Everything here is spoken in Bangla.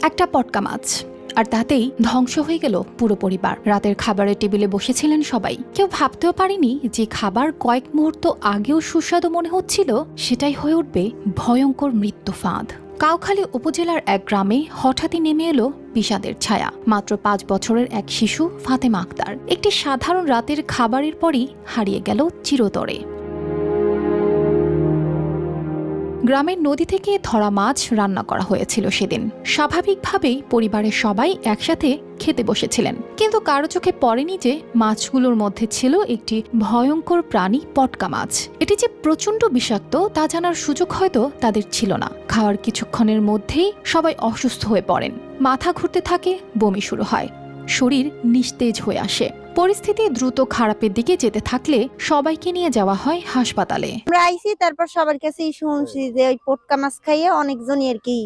একটা পটকা মাছ, আর তাতেই ধ্বংস হয়ে গেল পুরো পরিবার। রাতের খাবারের টেবিলে বসেছিলেন সবাই। কেউ ভাবতেও পারেনি যে খাবার কয়েক মুহূর্ত আগেও সুস্বাদু মনে হচ্ছিল, সেটাই হয়ে উঠবে ভয়ঙ্কর মৃত্যু ফাঁদ। কাউখালী উপজেলার এক গ্রামে হঠাৎই নেমে এলো বিষাদের ছায়া। মাত্র 5 বছরের এক শিশু ফাতেমা আক্তার একটি সাধারণ রাতের খাবারের পরই হারিয়ে গেল চিরতরে। গ্রামের নদী থেকে ধরা মাছ রান্না করা হয়েছিল সেদিন। স্বাভাবিকভাবেই পরিবারের সবাই একসাথে খেতে বসেছিলেন, কিন্তু কারো চোখে পড়েনি যে মাছগুলোর মধ্যে ছিল একটি ভয়ঙ্কর প্রাণী পটকা মাছ। এটি যে প্রচণ্ড বিষাক্ত তা জানার সুযোগ হয়তো তাদের ছিল না। খাওয়ার কিছুক্ষণের মধ্যেই সবাই অসুস্থ হয়ে পড়েন। মাথা ঘুরতে থাকে, বমি শুরু হয়, শরীর নিস্তেজ হয়ে আসে। পরিস্থিতি দ্রুত খারাপের দিকে যেতে থাকলে সবাইকে নিয়ে যাওয়া হয় হাসপাতালে। আমরা আইছি, তারপর সবার কাছেই শুনছি যে ওই পটকা মাছ খাইয়ে অনেকজনই আর কি